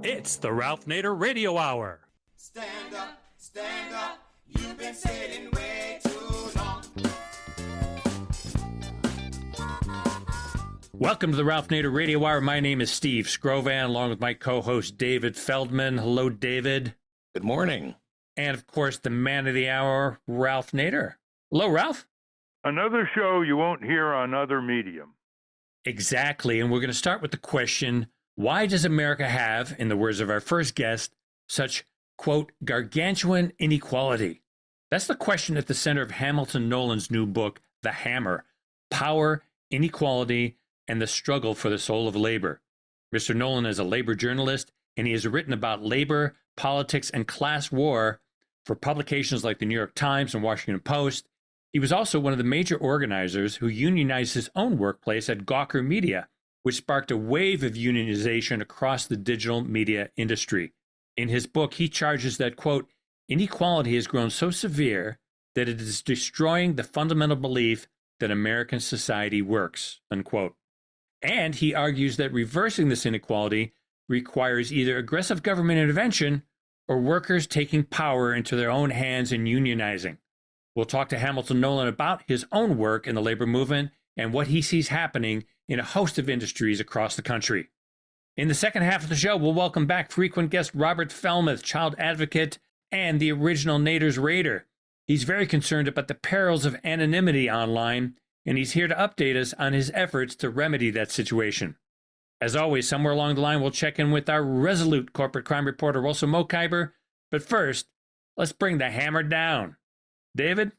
It's the Ralph Nader Radio Hour. Stand up, you've been sitting way too long. Welcome to the Ralph Nader Radio Hour. My name is Steve Scrovan, along with my co-host David Feldman. Hello, David. Good morning. And, of course, the man of the hour, Ralph Nader. Hello, Ralph. Another show you won't hear on other medium. Exactly. And we're going to start with the question, why does America have, in the words of our first guest, such, quote, gargantuan inequality? That's the question at the center of Hamilton Nolan's new book, The Hammer, Power, Inequality, and the Struggle for the Soul of Labor. Mr. Nolan is a labor journalist, and he has written about labor, politics, and class war for publications like the New York Times and Washington Post. He was also one of the major organizers who unionized his own workplace at Gawker Media, which sparked a wave of unionization across the digital media industry. In his book, he charges that, quote, inequality has grown so severe that it is destroying the fundamental belief that American society works, unquote. And he argues that reversing this inequality requires either aggressive government intervention or workers taking power into their own hands and unionizing. We'll talk to Hamilton Nolan about his own work in the labor movement and what he sees happening in a host of industries across the country. In the second half of the show, we'll welcome back frequent guest Robert Fellmeth, child advocate and the original Nader's Raider. He's very concerned about the perils of anonymity online, and he's here to update us on his efforts to remedy that situation. As always, somewhere along the line, we'll check in with our resolute corporate crime reporter, Rosa Mokhyber. But first, let's bring the hammer down. David?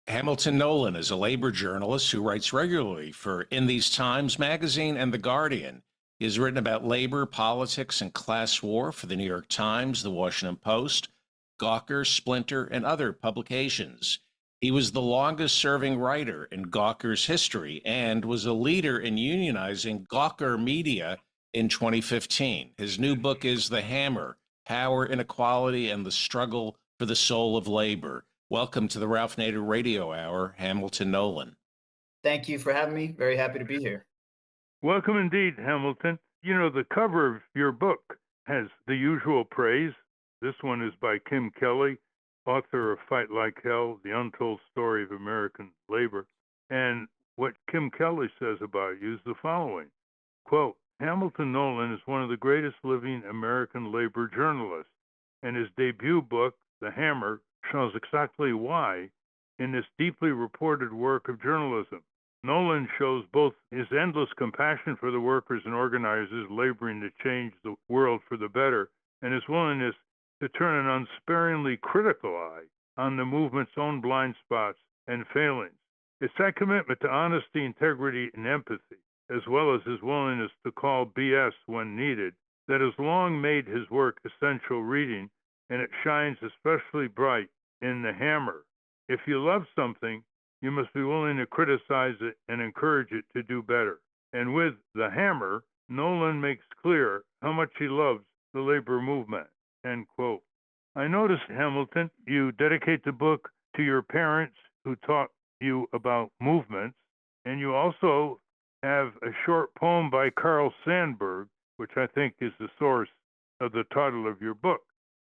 Hamilton Nolan is a labor journalist who writes regularly for In These Times magazine and The Guardian. He has written about labor, politics, and class war for the New York Times, the Washington Post, Gawker, Splinter, and other publications. He was the longest-serving writer in Gawker's history and was a leader in unionizing Gawker Media in 2015. His new book is The Hammer, Power, Inequality, and the Struggle for the Soul of Labor. Welcome to the Ralph Nader Radio Hour, Hamilton Nolan. Thank you for having me. Very happy to be here. Welcome indeed, Hamilton. You know, the cover of your book has the usual praise. This one is by Kim Kelly, author of Fight Like Hell, The Untold Story of American Labor. And what Kim Kelly says about you is the following, quote, Hamilton Nolan is one of the greatest living American labor journalists, and his debut book, The Hammer, shows exactly why in this deeply reported work of journalism. Nolan shows both his endless compassion for the workers and organizers laboring to change the world for the better and his willingness to turn an unsparingly critical eye on the movement's own blind spots and failings. It's that commitment to honesty, integrity, and empathy, as well as his willingness to call BS when needed, that has long made his work essential reading, and it shines especially bright in The Hammer. If you love something, you must be willing to criticize it and encourage it to do better. And with The Hammer, Nolan makes clear how much he loves the labor movement, end quote. I noticed, Hamilton, you dedicate the book to your parents who taught you about movements, and you also have a short poem by Carl Sandburg, which I think is the source of the title of your book.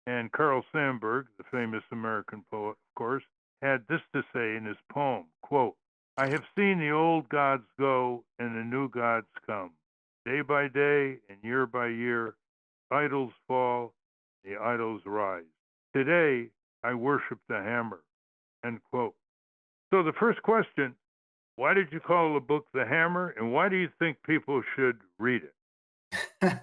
And Carl Sandburg, the famous American poet, of course, had this to say in his poem, quote, I have seen the old gods go and the new gods come. Day by day and year by year, idols fall, the idols rise. Today, I worship the hammer, end quote. So the first question, why did you call the book The Hammer, and why do you think people should read it?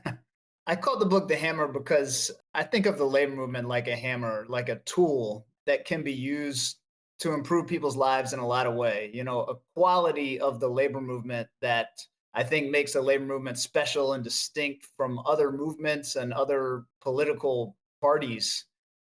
I called the book The Hammer because I think of the labor movement like a hammer, like a tool that can be used to improve people's lives in a lot of ways. You know, a quality of the labor movement that I think makes the labor movement special and distinct from other movements and other political parties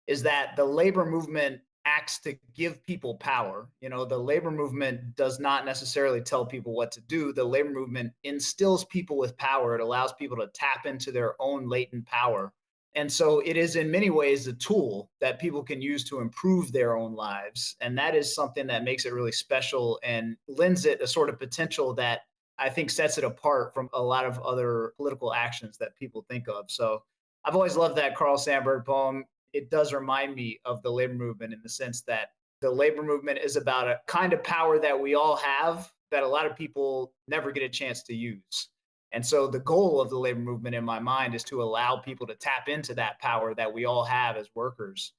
is that the labor movement acts to give people power. You know, the labor movement does not necessarily tell people what to do. The labor movement instills people with power. It allows people to tap into their own latent power. And so it is in many ways a tool that people can use to improve their own lives. And that is something that makes it really special and lends it a sort of potential that I think sets it apart from a lot of other political actions that people think of. So I've always loved that Carl Sandburg poem. It does remind me of the labor movement in the sense that the labor movement is about a kind of power that we all have that a lot of people never get a chance to use. And so the goal of the labor movement in my mind is to allow people to tap into that power that we all have as workers.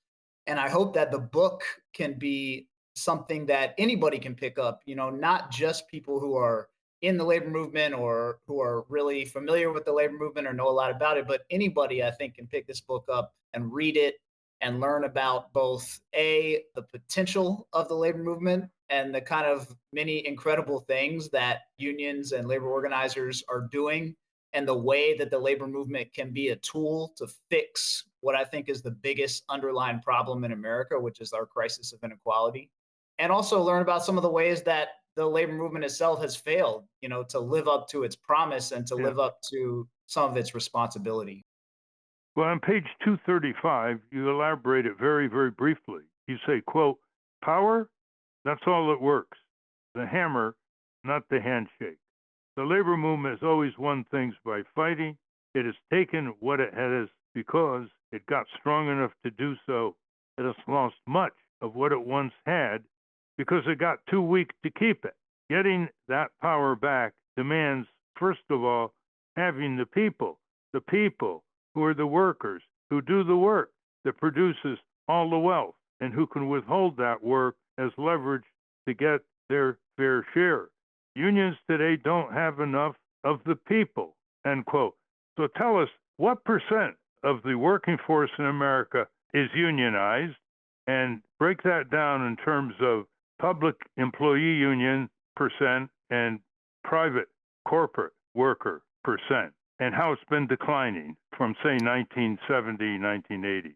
And I hope that the book can be something that anybody can pick up, not just people who are in the labor movement or who are really familiar with the labor movement or know a lot about it, but anybody I think can pick this book up and read it and learn about both the potential of the labor movement and the kind of many incredible things that unions and labor organizers are doing, and the way that the labor movement can be a tool to fix what I think is the biggest underlying problem in America, which is our crisis of inequality. And also learn about some of the ways that the labor movement itself has failed, to live up to its promise and to Yeah. live up to some of its responsibility. Well, on page 235, you elaborate it very, very briefly. You say, quote, power, that's all that works. The hammer, not the handshake. The labor movement has always won things by fighting. It has taken what it has because it got strong enough to do so. It has lost much of what it once had because it got too weak to keep it. Getting that power back demands, first of all, having the people who are the workers, who do the work that produces all the wealth, and who can withhold that work as leverage to get their fair share. Unions today don't have enough of the people, end quote. So tell us, what percent of the working force in America is unionized? And break that down in terms of public employee union percent and private corporate worker percent, and how it's been declining from, say, 1970, 1980.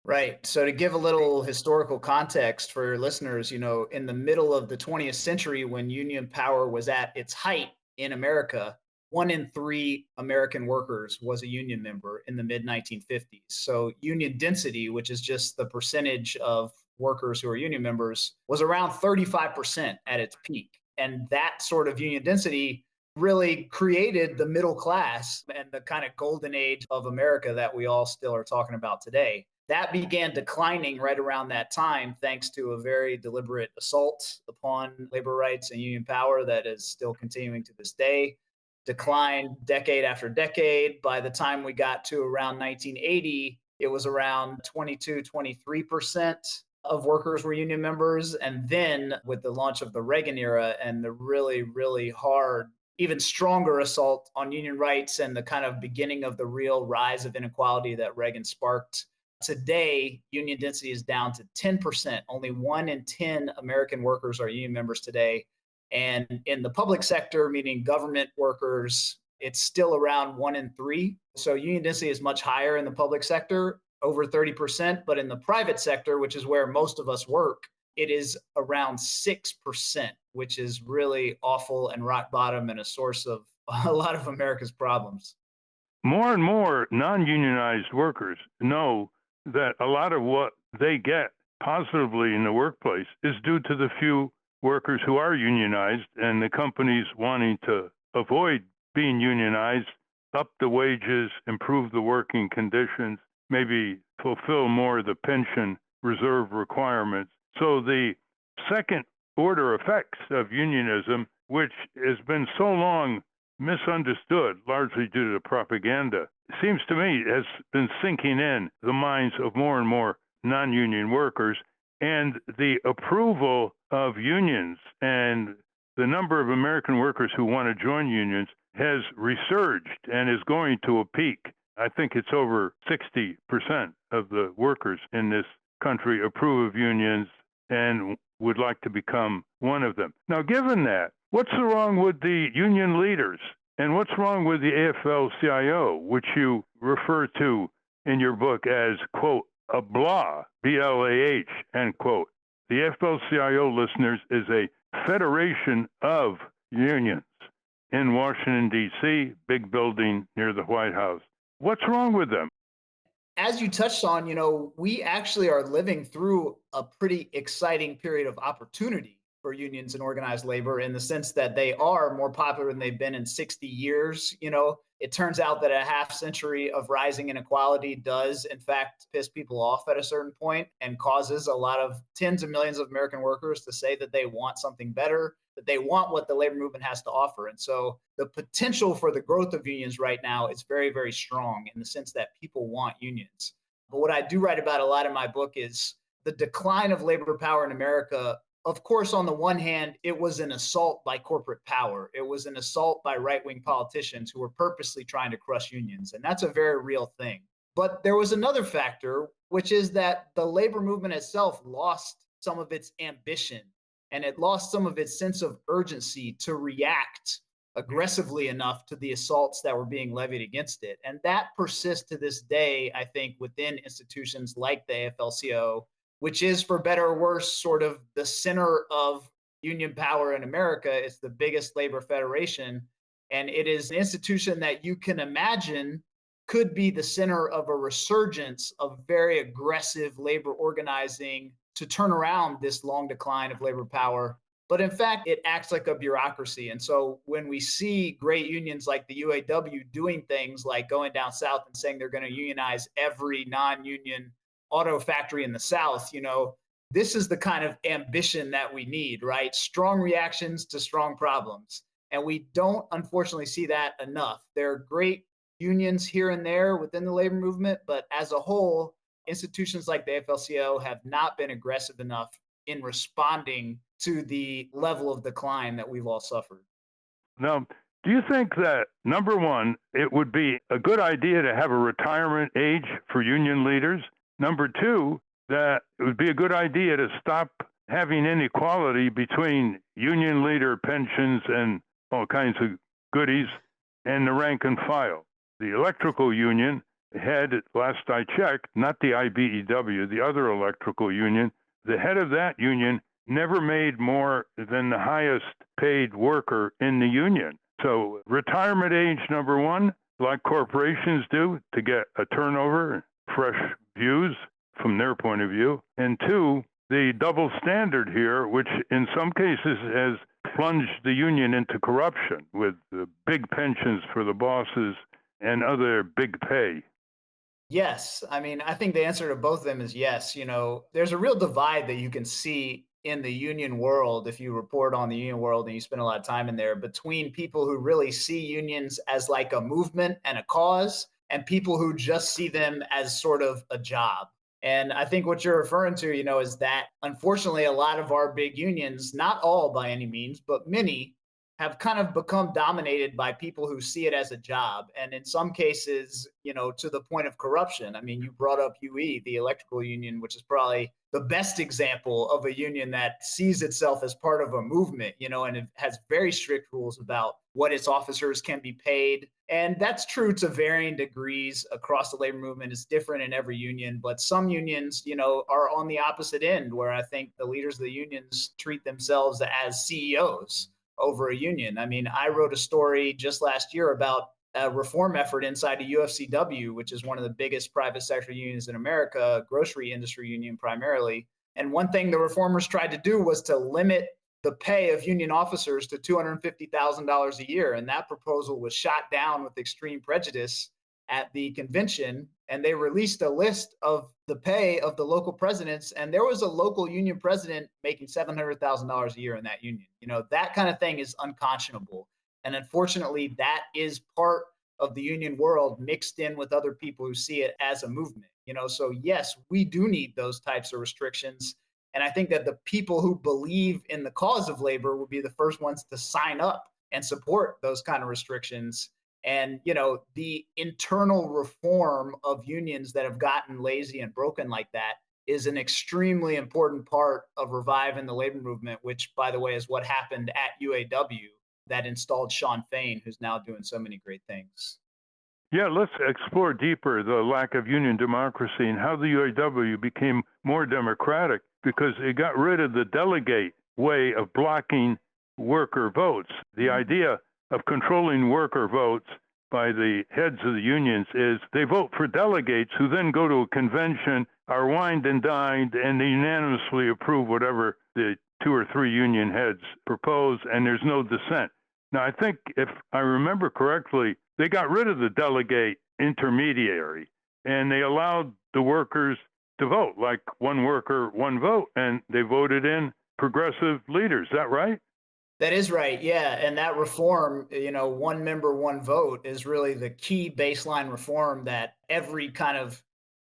Right. So to give a little historical context for your listeners, in the middle of the 20th century, when union power was at its height in America, 1 in 3 American workers was a union member in the mid 1950s. So union density, which is just the percentage of workers who are union members, was around 35% at its peak. And that sort of union density really created the middle class and the kind of golden age of America that we all still are talking about today. That began declining right around that time, thanks to a very deliberate assault upon labor rights and union power that is still continuing to this day. Declined decade after decade. By the time we got to around 1980, it was around 22, 23% of workers were union members. And then with the launch of the Reagan era and the really, really hard, even stronger assault on union rights and the kind of beginning of the real rise of inequality that Reagan sparked, today, union density is down to 10%. Only 1 in 10 American workers are union members today. And in the public sector, meaning government workers, it's still around 1 in 3. So union density is much higher in the public sector, over 30%. But in the private sector, which is where most of us work, it is around 6%, which is really awful and rock bottom and a source of a lot of America's problems. More and more non-unionized workers know that a lot of what they get positively in the workplace is due to the few workers who are unionized, and the companies wanting to avoid being unionized, up the wages, improve the working conditions, maybe fulfill more of the pension reserve requirements. So the second order effects of unionism, which has been so long misunderstood, largely due to propaganda, seems to me has been sinking in the minds of more and more non-union workers. And the approval of unions and the number of American workers who want to join unions has resurged and is going to a peak. I think it's over 60% of the workers in this country approve of unions and would like to become one of them. Now, given that, what's wrong with the union leaders? And what's wrong with the AFL-CIO, which you refer to in your book as, quote, a blah, B-L-A-H, end quote. The AFL-CIO, listeners, is a federation of unions in Washington, D.C., big building near the White House. What's wrong with them? As you touched on, we actually are living through a pretty exciting period of opportunity for unions and organized labor in the sense that they are more popular than they've been in 60 years. It turns out that a half century of rising inequality does, in fact, piss people off at a certain point and causes a lot of tens of millions of American workers to say that they want something better, that they want what the labor movement has to offer. And so the potential for the growth of unions right now is very, very strong in the sense that people want unions. But what I do write about a lot in my book is the decline of labor power in America. Of course, on the one hand, it was an assault by corporate power. It was an assault by right-wing politicians who were purposely trying to crush unions. And that's a very real thing. But there was another factor, which is that the labor movement itself lost some of its ambition and it lost some of its sense of urgency to react aggressively enough to the assaults that were being levied against it. And that persists to this day, I think, within institutions like the AFL-CIO, which is, for better or worse, sort of the center of union power in America. It's the biggest labor federation. And it is an institution that you can imagine could be the center of a resurgence of very aggressive labor organizing to turn around this long decline of labor power. But in fact, it acts like a bureaucracy. And so when we see great unions like the UAW doing things like going down south and saying they're going to unionize every non-union auto factory in the South, this is the kind of ambition that we need, right? Strong reactions to strong problems. And we don't, unfortunately, see that enough. There are great unions here and there within the labor movement, but as a whole, institutions like the AFL-CIO have not been aggressive enough in responding to the level of decline that we've all suffered. Now, do you think that, number one, it would be a good idea to have a retirement age for union leaders? Number two, that it would be a good idea to stop having inequality between union leader pensions and all kinds of goodies and the rank and file. The electrical union head, last I checked, not the IBEW, the other electrical union, the head of that union never made more than the highest paid worker in the union. So retirement age, number one, like corporations do, to get a turnover, fresh views from their point of view. And two, the double standard here, which in some cases has plunged the union into corruption with the big pensions for the bosses and other big pay. Yes. I mean, I think the answer to both of them is yes. There's a real divide that you can see in the union world if you report on the union world and you spend a lot of time in there between people who really see unions as like a movement and a cause and people who just see them as sort of a job. And I think what you're referring to, is that unfortunately a lot of our big unions, not all by any means, but many, have kind of become dominated by people who see it as a job. And in some cases, to the point of corruption. I mean, you brought up UE, the electrical union, which is probably the best example of a union that sees itself as part of a movement, and it has very strict rules about what its officers can be paid. And that's true to varying degrees across the labor movement. It's different in every union, but some unions, are on the opposite end where I think the leaders of the unions treat themselves as CEOs over a union. I mean, I wrote a story just last year about a reform effort inside the UFCW, which is one of the biggest private sector unions in America, grocery industry union primarily. And one thing the reformers tried to do was to limit the pay of union officers to $250,000 a year. And that proposal was shot down with extreme prejudice at the convention. And they released a list of the pay of the local presidents. And there was a local union president making $700,000 a year in that union. That kind of thing is unconscionable. And unfortunately, that is part of the union world mixed in with other people who see it as a movement. So yes, we do need those types of restrictions. And I think that the people who believe in the cause of labor will be the first ones to sign up and support those kind of restrictions. And, the internal reform of unions that have gotten lazy and broken like that is an extremely important part of reviving the labor movement, which, by the way, is what happened at UAW that installed Sean Fain, who's now doing so many great things. Yeah, let's explore deeper the lack of union democracy and how the UAW became more democratic because it got rid of the delegate way of blocking worker votes. The idea of controlling worker votes by the heads of the unions is they vote for delegates who then go to a convention, are wined and dined, and they unanimously approve whatever the 2 or 3 union heads propose, and there's no dissent. Now, I think if I remember correctly, they got rid of the delegate intermediary and they allowed the workers to vote, like one worker, one vote, and they voted in progressive leaders. Is that right? That is right. Yeah. And that reform, one member, one vote is really the key baseline reform that every kind of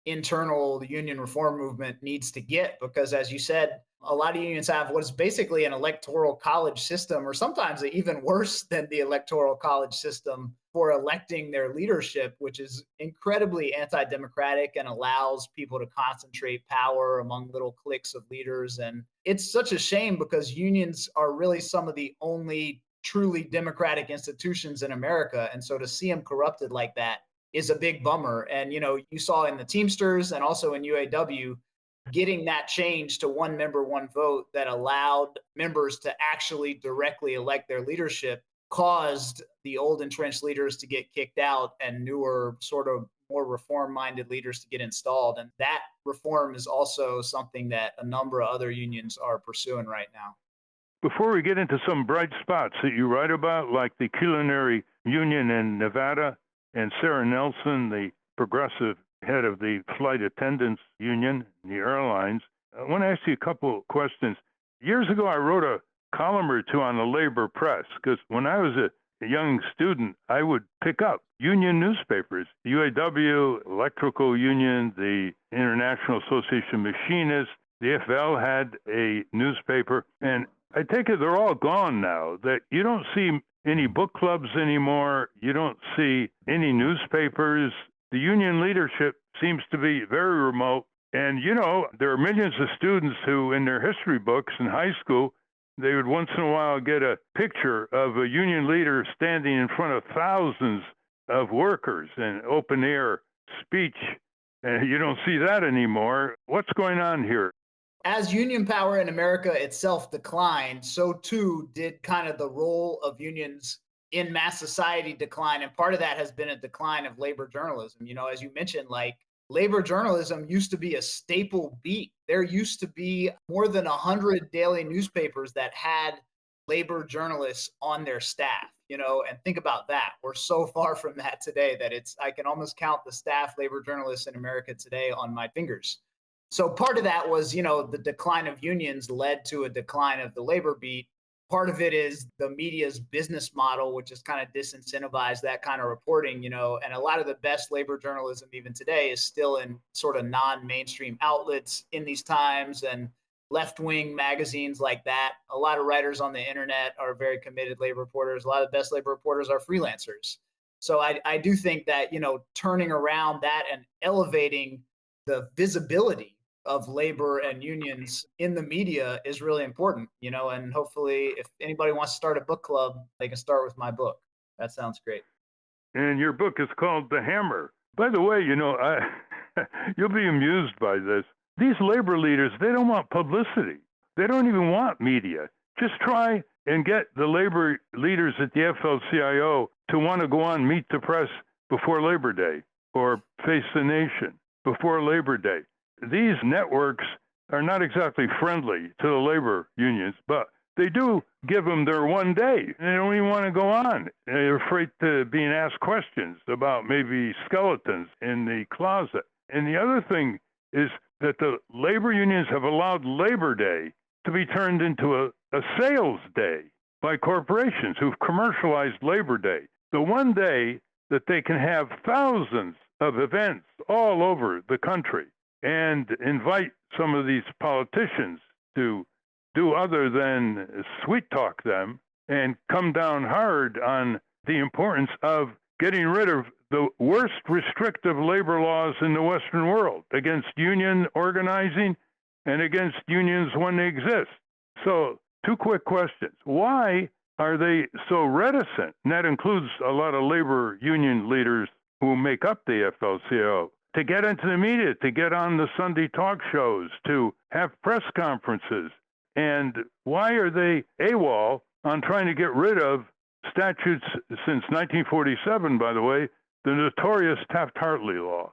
internal union reform movement needs to get. Because as you said, a lot of unions have what is basically an electoral college system, or sometimes even worse than the electoral college system for electing their leadership, which is incredibly anti democratic and allows people to concentrate power among little cliques of leaders. And it's such a shame because unions are really some of the only truly democratic institutions in America. And so to see them corrupted like that is a big bummer. And, you saw in the Teamsters and also in UAW, getting that change to one member, one vote that allowed members to actually directly elect their leadership caused the old entrenched leaders to get kicked out and newer, sort of more reform minded leaders to get installed. And that reform is also something that a number of other unions are pursuing right now. Before we get into some bright spots that you write about, like the culinary union in Nevada and Sarah Nelson, the progressive head of the flight attendants union, the airlines, I want to ask you a couple questions. Years ago, I wrote a column or two on the labor press because when I was a young student, I would pick up union newspapers, UAW, Electrical Union, the International Association of Machinists, the FL had a newspaper, and I take it they're all gone now, that you don't see any book clubs anymore, you don't see any newspapers. The union leadership seems to be very remote. And, there are millions of students who, in their history books in high school, they would once in a while get a picture of a union leader standing in front of thousands of workers in open air speech. And you don't see that anymore. What's going on here? As union power in America itself declined, so too did kind of the role of unions in mass society decline. And part of that has been a decline of labor journalism. As you mentioned, like labor journalism used to be a staple beat. There used to be more than 100 daily newspapers that had labor journalists on their staff, and think about that. We're so far from that today that I can almost count the staff labor journalists in America today on my fingers. So part of that was, the decline of unions led to a decline of the labor beat. Part of it is the media's business model, which has kind of disincentivized that kind of reporting, and a lot of the best labor journalism even today is still in sort of non-mainstream outlets in these times and left-wing magazines like that. A lot of writers on the internet are very committed labor reporters. A lot of the best labor reporters are freelancers. So I do think that, turning around that and elevating the visibility of labor and unions in the media is really important, and hopefully if anybody wants to start a book club, they can start with my book. That sounds great. And your book is called The Hammer. By the way, you'll be amused by this. These labor leaders, they don't want publicity. They don't even want media. Just try and get the labor leaders at the AFL-CIO to want to go on Meet the Press before Labor Day or Face the Nation before Labor Day. These networks are not exactly friendly to the labor unions, but they do give them their one day. They don't even want to go on. They're afraid to being asked questions about maybe skeletons in the closet. And the other thing is that the labor unions have allowed Labor Day to be turned into a sales day by corporations who've commercialized Labor Day. The one day that they can have thousands of events all over the country and invite some of these politicians to do other than sweet talk them and come down hard on the importance of getting rid of the worst restrictive labor laws in the Western world against union organizing and against unions when they exist. So, two quick questions. Why are they so reticent? And that includes a lot of labor union leaders who make up the AFL-CIO, to get into the media, to get on the Sunday talk shows, to have press conferences. And why are they AWOL on trying to get rid of statutes since 1947, by the way, the notorious Taft-Hartley law?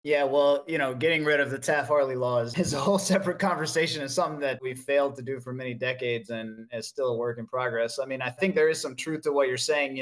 Yeah, well, getting rid of the Taft-Hartley law is a whole separate conversation. It's something that we've failed to do for many decades and is still a work in progress. I mean, I think there is some truth to what you're saying.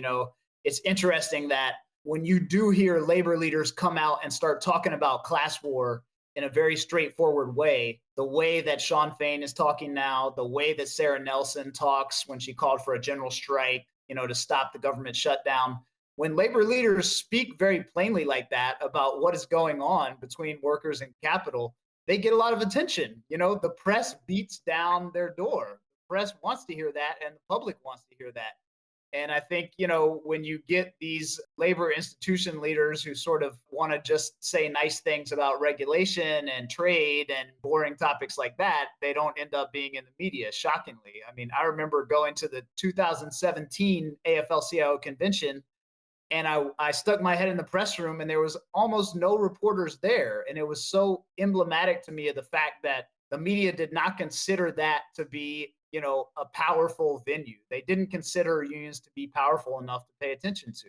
it's interesting that when you do hear labor leaders come out and start talking about class war in a very straightforward way, the way that Sean Fain is talking now, the way that Sarah Nelson talks when she called for a general strike, to stop the government shutdown. When labor leaders speak very plainly like that about what is going on between workers and capital, they get a lot of attention. The press beats down their door. The press wants to hear that, and the public wants to hear that. And I think, when you get these labor institution leaders who sort of want to just say nice things about regulation and trade and boring topics like that, they don't end up being in the media, shockingly. I mean, I remember going to the 2017 AFL-CIO convention, and I stuck my head in the press room, and there was almost no reporters there. And it was so emblematic to me of the fact that the media did not consider that to be a powerful venue. They didn't consider unions to be powerful enough to pay attention to.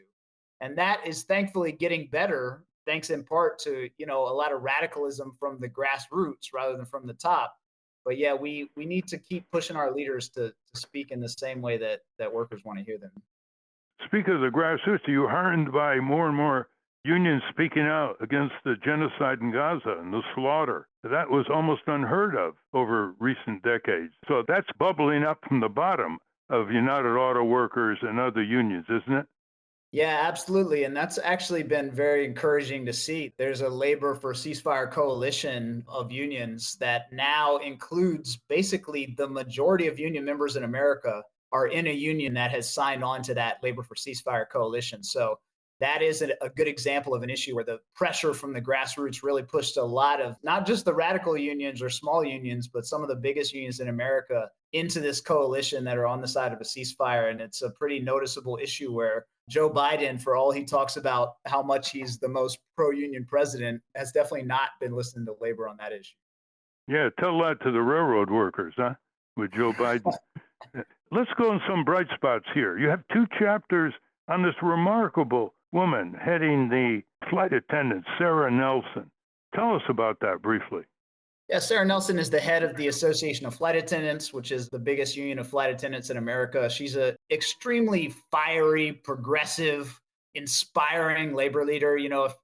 And that is thankfully getting better, thanks in part to, a lot of radicalism from the grassroots rather than from the top. But yeah, we need to keep pushing our leaders to speak in the same way that workers want to hear them. Speaking of the grassroots, are you heartened by more and more unions speaking out against the genocide in Gaza and the slaughter? That was almost unheard of over recent decades. So that's bubbling up from the bottom of United Auto Workers and other unions, isn't it? Yeah, absolutely. And that's actually been very encouraging to see. There's a Labor for Ceasefire coalition of unions that now includes basically the majority of union members in America are in a union that has signed on to that Labor for Ceasefire coalition. So that is a good example of an issue where the pressure from the grassroots really pushed a lot of not just the radical unions or small unions, but some of the biggest unions in America into this coalition that are on the side of a ceasefire. And it's a pretty noticeable issue where Joe Biden, for all he talks about how much he's the most pro-union president, has definitely not been listening to labor on that issue. Yeah, tell that to the railroad workers, huh? With Joe Biden. Let's go on some bright spots here. You have 2 chapters on this remarkable woman heading the flight attendants, Sarah Nelson. Tell us about that briefly. Yeah, Sarah Nelson is the head of the Association of Flight Attendants, which is the biggest union of flight attendants in America. She's an extremely fiery, progressive, inspiring labor leader.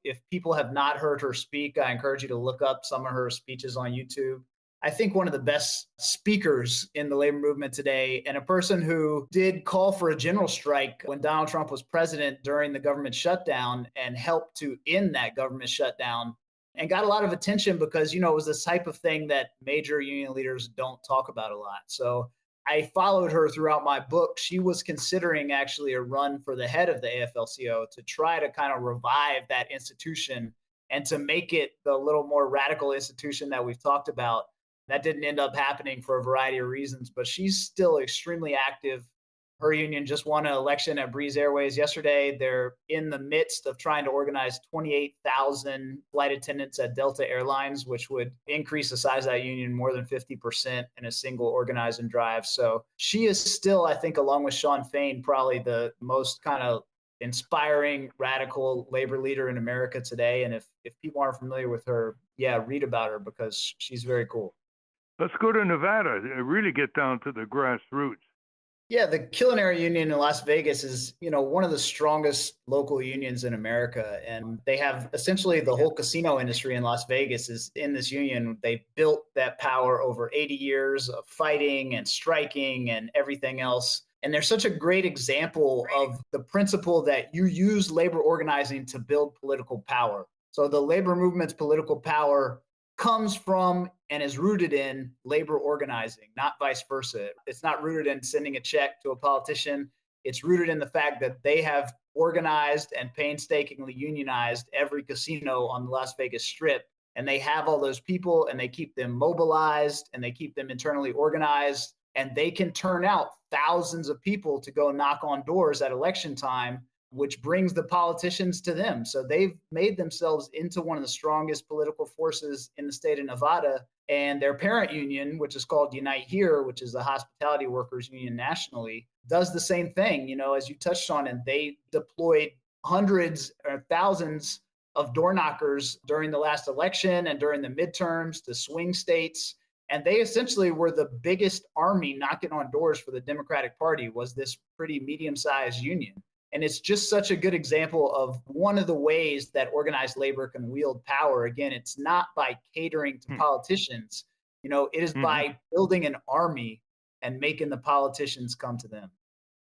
If people have not heard her speak, I encourage you to look up some of her speeches on YouTube. I think one of the best speakers in the labor movement today, and a person who did call for a general strike when Donald Trump was president during the government shutdown and helped to end that government shutdown, and got a lot of attention because, it was this type of thing that major union leaders don't talk about a lot. So I followed her throughout my book. She was considering actually a run for the head of the AFL-CIO to try to kind of revive that institution and to make it the little more radical institution that we've talked about. That didn't end up happening for a variety of reasons, but she's still extremely active. Her union just won an election at Breeze Airways yesterday. They're in the midst of trying to organize 28,000 flight attendants at Delta Airlines, which would increase the size of that union more than 50% in a single organize and drive. So she is still, I think, along with Sean Fain, probably the most kind of inspiring, radical labor leader in America today. And if people aren't familiar with her, yeah, read about her because she's very cool. Let's go to Nevada and really get down to the grassroots. Yeah, the Culinary Union in Las Vegas is, one of the strongest local unions in America. And they have essentially the whole casino industry in Las Vegas is in this union. They built that power over 80 years of fighting and striking and everything else. And they're such a great example of the principle that you use labor organizing to build political power. So the labor movement's political power comes from and is rooted in labor organizing, not vice versa. It's not rooted in sending a check to a politician. It's rooted in the fact that they have organized and painstakingly unionized every casino on the Las Vegas Strip. And they have all those people and they keep them mobilized and they keep them internally organized. And they can turn out thousands of people to go knock on doors at election time, which brings the politicians to them. So they've made themselves into one of the strongest political forces in the state of Nevada. And their parent union, which is called Unite Here, which is the hospitality workers union nationally, does the same thing, as you touched on. And they deployed hundreds or thousands of door knockers during the last election and during the midterms to swing states. And they essentially were the biggest army knocking on doors for the Democratic Party, was this pretty medium-sized union. And it's just such a good example of one of the ways that organized labor can wield power. Again, it's not by catering to politicians, it is by building an army and making the politicians come to them.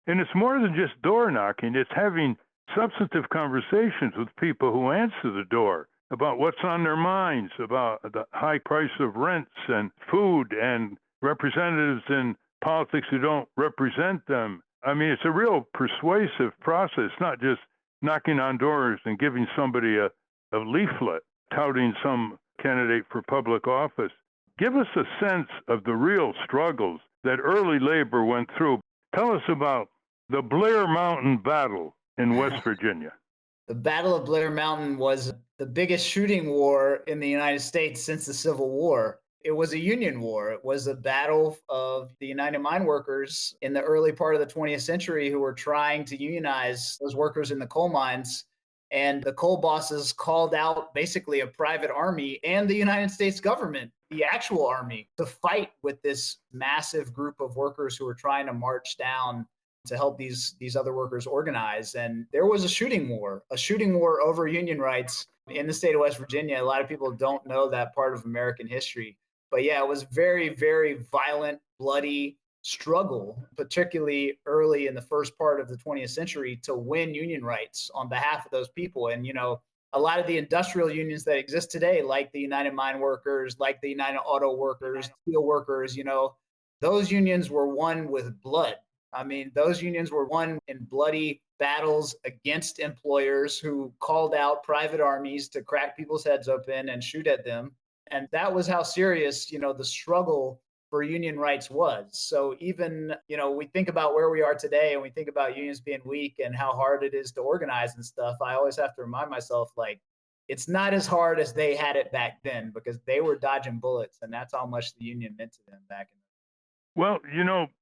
And it's more than just door knocking, it's having substantive conversations with people who answer the door about what's on their minds, about the high price of rents and food, and representatives in politics who don't represent them. I mean, it's a real persuasive process, not just knocking on doors and giving somebody a leaflet touting some candidate for public office. Give us a sense of the real struggles that early labor went through. Tell us about the Blair Mountain Battle in West Virginia. The Battle of Blair Mountain was the biggest shooting war in the United States since the Civil War. It was a union war. It was a battle of the United Mine Workers in the early part of the 20th century who were trying to unionize those workers in the coal mines. And the coal bosses called out basically a private army and the United States government, the actual army, to fight with this massive group of workers who were trying to march down to help these other workers organize. And there was a shooting war over union rights in the state of West Virginia. A lot of people don't know that part of American history. But yeah, it was very, very violent, bloody struggle, particularly early in the first part of the 20th century, to win union rights on behalf of those people. And, a lot of the industrial unions that exist today, like the United Mine Workers, like the United Auto Workers, steel workers, those unions were won with blood. I mean, those unions were won in bloody battles against employers who called out private armies to crack people's heads open and shoot at them. And that was how serious, the struggle for union rights was. So even, we think about where we are today and we think about unions being weak and how hard it is to organize and stuff. I always have to remind myself, it's not as hard as they had it back then, because they were dodging bullets, and that's how much the union meant to them back in. Well,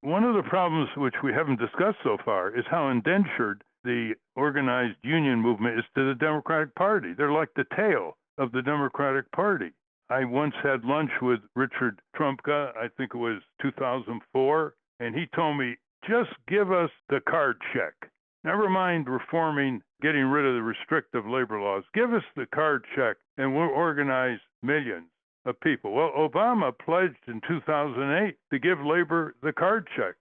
one of the problems which we haven't discussed so far is how indentured the organized union movement is to the Democratic Party. They're like the tail of the Democratic Party. I once had lunch with Richard Trumka, I think it was 2004, and he told me, just give us the card check. Never mind reforming, getting rid of the restrictive labor laws. Give us the card check, and we'll organize millions of people. Well, Obama pledged in 2008 to give labor the card check,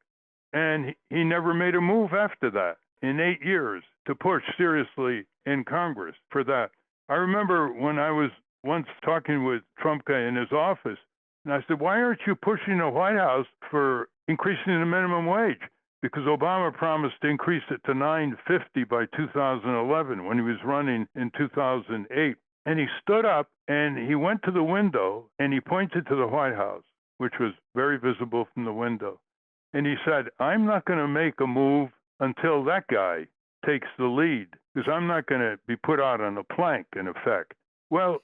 and he never made a move after that in 8 years to push seriously in Congress for that. I remember when I was once talking with Trumka in his office, and I said, why aren't you pushing the White House for increasing the minimum wage? Because Obama promised to increase it to $9.50 by 2011 when he was running in 2008. And he stood up and he went to the window and he pointed to the White House, which was very visible from the window. And he said, I'm not going to make a move until that guy takes the lead, because I'm not going to be put out on a plank, in effect. Well,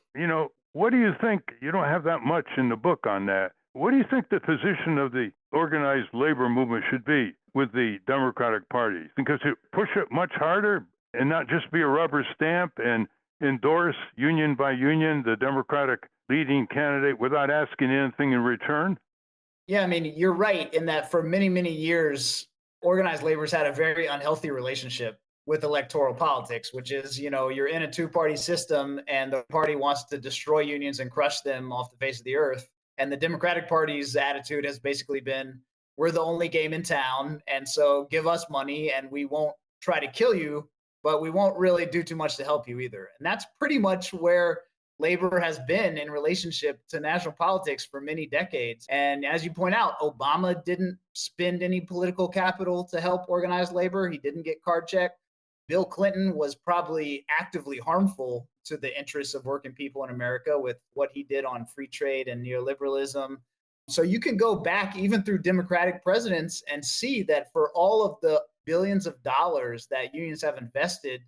what do you think? You don't have that much in the book on that. What do you think the position of the organized labor movement should be with the Democratic Party? Because it push it much harder and not just be a rubber stamp and endorse union by union the Democratic leading candidate without asking anything in return? Yeah, I mean, you're right in that for many, many years, organized labor's had a very unhealthy relationship with electoral politics, which is, you're in a two-party system and the party wants to destroy unions and crush them off the face of the earth. And the Democratic Party's attitude has basically been, we're the only game in town, and so give us money and we won't try to kill you, but we won't really do too much to help you either. And that's pretty much where labor has been in relationship to national politics for many decades. And as you point out, Obama didn't spend any political capital to help organize labor. He didn't get card checked. Bill Clinton was probably actively harmful to the interests of working people in America with what he did on free trade and neoliberalism. So you can go back even through Democratic presidents and see that for all of the billions of dollars that unions have invested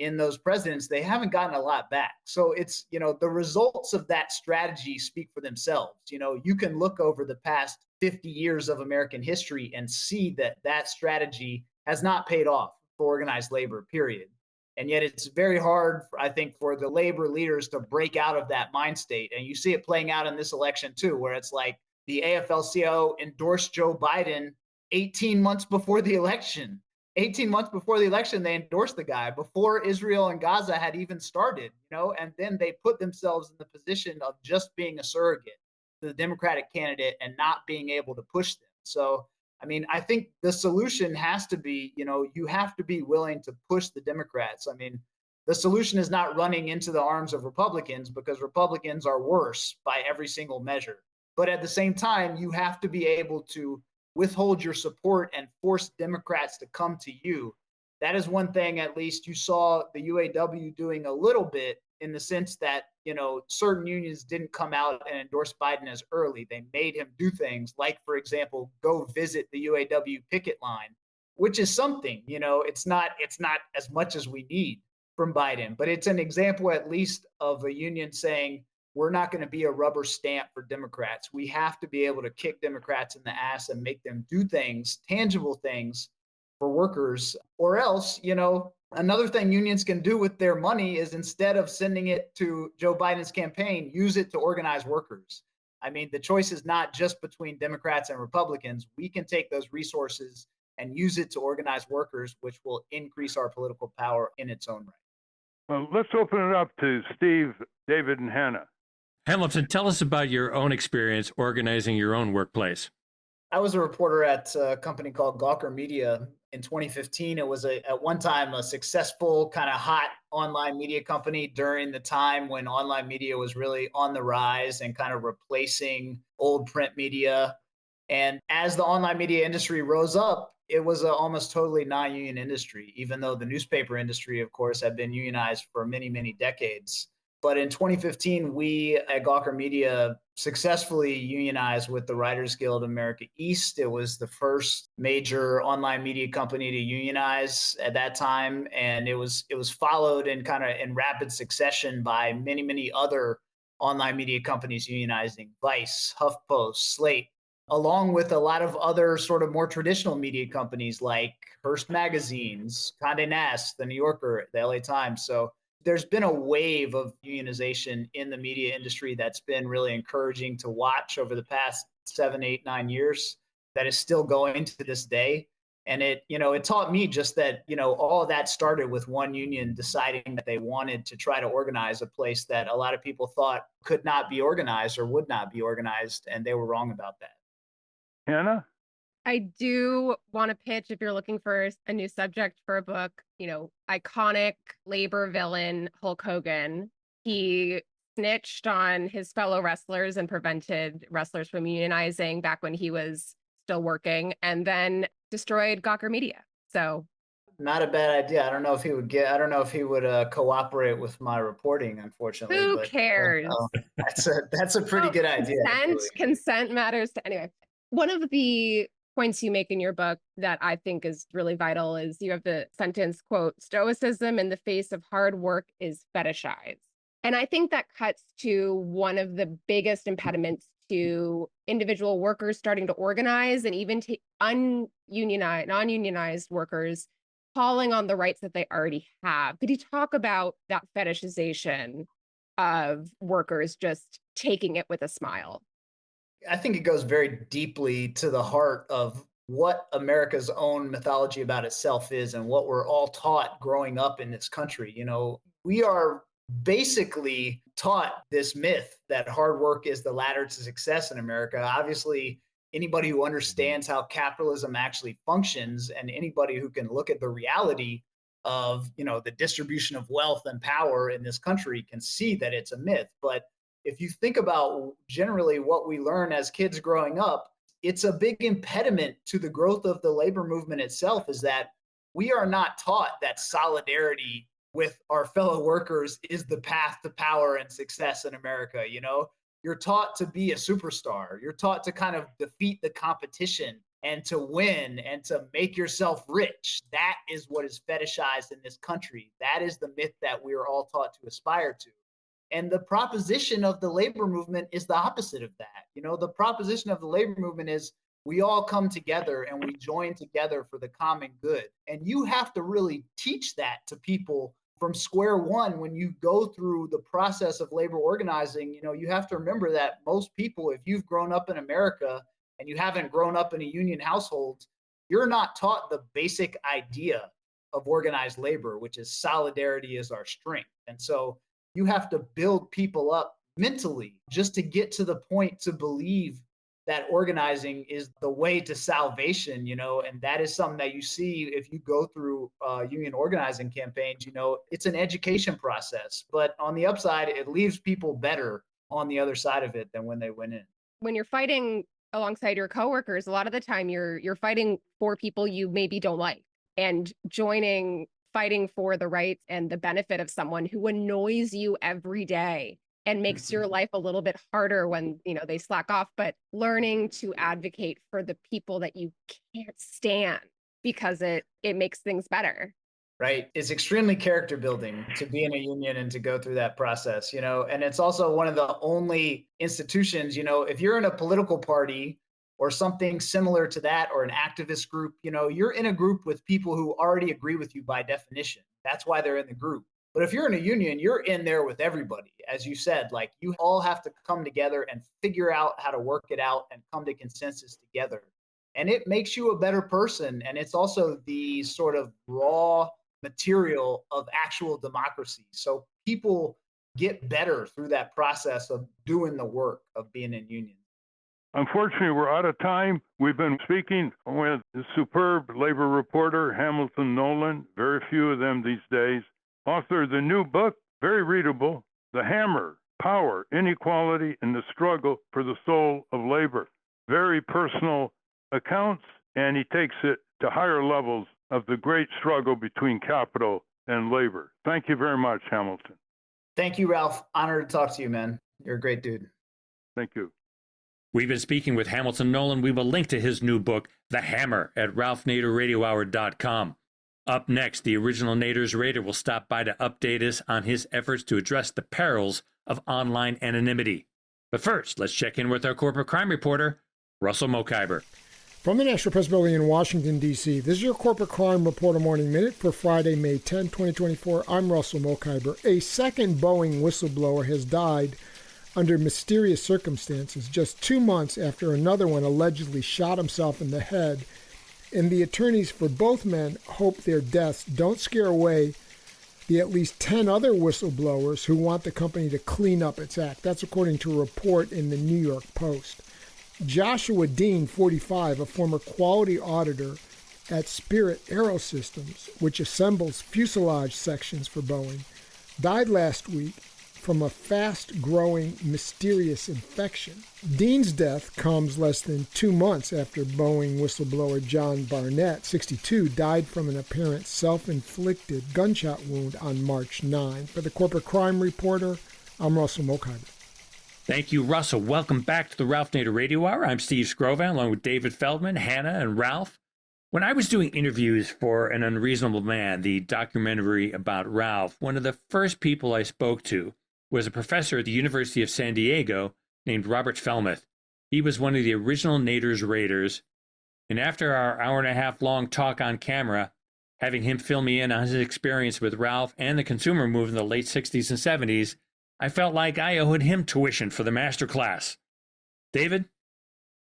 in those presidents, they haven't gotten a lot back. So it's, the results of that strategy speak for themselves. You can look over the past 50 years of American history and see that that strategy has not paid off for organized labor, period. And yet it's very hard, I think, for the labor leaders to break out of that mind state. And you see it playing out in this election too, where it's like the AFL-CIO endorsed Joe Biden 18 months before the election. 18 months before the election, they endorsed the guy before Israel and Gaza had even started, and then they put themselves in the position of just being a surrogate to the Democratic candidate and not being able to push them. So, I mean, I think the solution has to be, you have to be willing to push the Democrats. I mean, the solution is not running into the arms of Republicans because Republicans are worse by every single measure. But at the same time, you have to be able to withhold your support and force Democrats to come to you. That is one thing, at least, you saw the UAW doing a little bit in the sense that, certain unions didn't come out and endorse Biden as early. They made him do things like, for example, go visit the UAW picket line, which is something, it's not as much as we need from Biden, but it's an example at least of a union saying, we're not going to be a rubber stamp for Democrats. We have to be able to kick Democrats in the ass and make them do things, tangible things for workers. Or else, another thing unions can do with their money is instead of sending it to Joe Biden's campaign, use it to organize workers. I mean, the choice is not just between Democrats and Republicans. We can take those resources and use it to organize workers, which will increase our political power in its own right. Well, let's open it up to Steve, David, and Hannah. Hamilton, tell us about your own experience organizing your own workplace. I was a reporter at a company called Gawker Media in 2015. It was at one time a successful, kind of hot online media company during the time when online media was really on the rise and kind of replacing old print media. And as the online media industry rose up, it was an almost totally non-union industry, even though the newspaper industry, of course, had been unionized for many, many decades. But in 2015, we at Gawker Media successfully unionized with the Writers Guild America East. It was the first major online media company to unionize at that time, and it was followed in kind of in rapid succession by many, many other online media companies unionizing: Vice, HuffPost, Slate, along with a lot of other sort of more traditional media companies like Hearst Magazines, Condé Nast, The New Yorker, the LA Times. So there's been a wave of unionization in the media industry that's been really encouraging to watch over the past 7, 8, 9 years that is still going to this day. And it taught me just that, all of that started with one union deciding that they wanted to try to organize a place that a lot of people thought could not be organized or would not be organized. And they were wrong about that. Hannah? I do want to pitch, if you're looking for a new subject for a book, iconic labor villain Hulk Hogan. He snitched on his fellow wrestlers and prevented wrestlers from unionizing back when he was still working, and then destroyed Gawker Media. So not a bad idea. I don't know if he would cooperate with my reporting, unfortunately. Who cares? That's a pretty good idea. Consent matters to anyway. One of the points you make in your book that I think is really vital is you have the sentence, quote, "Stoicism in the face of hard work is fetishized." And I think that cuts to one of the biggest impediments to individual workers starting to organize, and even to non-unionized workers calling on the rights that they already have. Could you talk about that fetishization of workers just taking it with a smile? I think it goes very deeply to the heart of what America's own mythology about itself is and what we're all taught growing up in this country. We are basically taught this myth that hard work is the ladder to success in America. Obviously, anybody who understands how capitalism actually functions and anybody who can look at the reality of, the distribution of wealth and power in this country can see that it's a myth. But if you think about generally what we learn as kids growing up, it's a big impediment to the growth of the labor movement itself, is that we are not taught that solidarity with our fellow workers is the path to power and success in America. You're taught to be a superstar. You're taught to kind of defeat the competition and to win and to make yourself rich. That is what is fetishized in this country. That is the myth that we are all taught to aspire to. And the proposition of the labor movement is the opposite of that. The proposition of the labor movement is we all come together and we join together for the common good. And you have to really teach that to people from square one when you go through the process of labor organizing. You have to remember that most people, if you've grown up in America and you haven't grown up in a union household, you're not taught the basic idea of organized labor, which is solidarity is our strength. And so you have to build people up mentally just to get to the point to believe that organizing is the way to salvation, and that is something that you see if you go through union organizing campaigns. It's an education process, but on the upside, it leaves people better on the other side of it than when they went in. When you're fighting alongside your coworkers, a lot of the time you're fighting for people you maybe don't like, and fighting for the rights and the benefit of someone who annoys you every day and makes your life a little bit harder when, they slack off, but learning to advocate for the people that you can't stand because it makes things better. Right. It's extremely character building to be in a union and to go through that process, and it's also one of the only institutions, if you're in a political party or something similar to that, or an activist group, you're in a group with people who already agree with you by definition. That's why they're in the group. But if you're in a union, you're in there with everybody. As you said, like, you all have to come together and figure out how to work it out and come to consensus together. And it makes you a better person. And it's also the sort of raw material of actual democracy. So people get better through that process of doing the work of being in unions. Unfortunately, we're out of time. We've been speaking with the superb labor reporter, Hamilton Nolan, very few of them these days, author of the new book, very readable, The Hammer, Power, Inequality, and the Struggle for the Soul of Labor. Very personal accounts, and he takes it to higher levels of the great struggle between capital and labor. Thank you very much, Hamilton. Thank you, Ralph. Honored to talk to you, man. You're a great dude. Thank you. We've been speaking with Hamilton Nolan. We will link to his new book, The Hammer, at ralphnaderradiohour.com. Up next, the original Nader's Raider will stop by to update us on his efforts to address the perils of online anonymity. But first, let's check in with our corporate crime reporter, Russell Mokhiber. From the National Press Building in Washington, D.C., this is your Corporate Crime Reporter Morning Minute for Friday, May 10, 2024. I'm Russell Mokhiber. A second Boeing whistleblower has died under mysterious circumstances just 2 months after another one allegedly shot himself in the head, and the attorneys for both men hope their deaths don't scare away the at least 10 other whistleblowers who want the company to clean up its act. That's according to a report in the New York Post. Joshua Dean, 45, a former quality auditor at Spirit Aerosystems, which assembles fuselage sections for Boeing, died last week from a fast-growing mysterious infection. Dean's death comes less than 2 months after Boeing whistleblower John Barnett, 62, died from an apparent self-inflicted gunshot wound on March 9. For the Corporate Crime Reporter, I'm Russell Mokhiber. Thank you, Russell. Welcome back to the Ralph Nader Radio Hour. I'm Steve Scrovan, along with David Feldman, Hannah, and Ralph. When I was doing interviews for An Unreasonable Man, the documentary about Ralph, one of the first people I spoke to was a professor at the University of San Diego named Robert Fellmeth. He was one of the original Nader's Raiders. And after our hour-and-a-half long talk on camera, having him fill me in on his experience with Ralph and the consumer movement in the late 60s and 70s, I felt like I owed him tuition for the master class. David?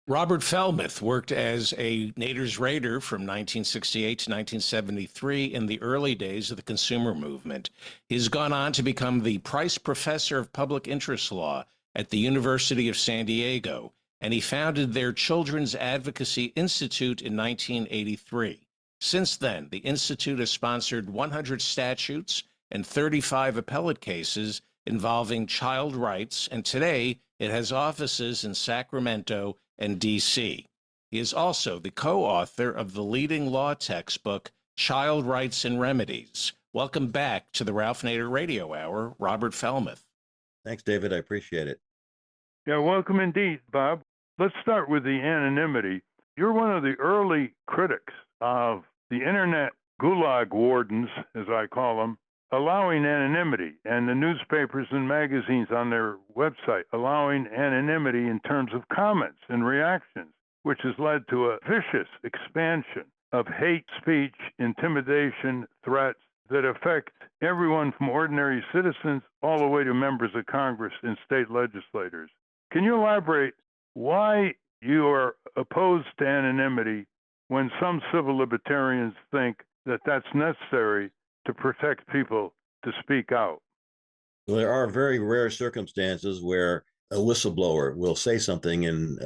Robert Fellmeth worked as a Nader's Raider from 1968 to 1973 in the early days of the consumer movement. He's gone on to become the Price Professor of Public Interest Law at the University of San Diego, and he founded their Children's Advocacy Institute in 1983. Since then, the Institute has sponsored 100 statutes and 35 appellate cases involving child rights, and today it has offices in Sacramento and D.C. He is also the co-author of the leading law textbook, Child Rights and Remedies. Welcome back to the Ralph Nader Radio Hour, Robert Fellmeth. Thanks, David. I appreciate it. Yeah, welcome indeed, Bob. Let's start with the anonymity. You're one of the early critics of the internet gulag wardens, as I call them, allowing anonymity, and the newspapers and magazines on their website allowing anonymity in terms of comments and reactions, which has led to a vicious expansion of hate speech, intimidation, threats that affect everyone from ordinary citizens all the way to members of Congress and state legislators. Can you elaborate why you are opposed to anonymity when some civil libertarians think that that's necessary to protect people to speak out. Well, there are very rare circumstances where a whistleblower will say something and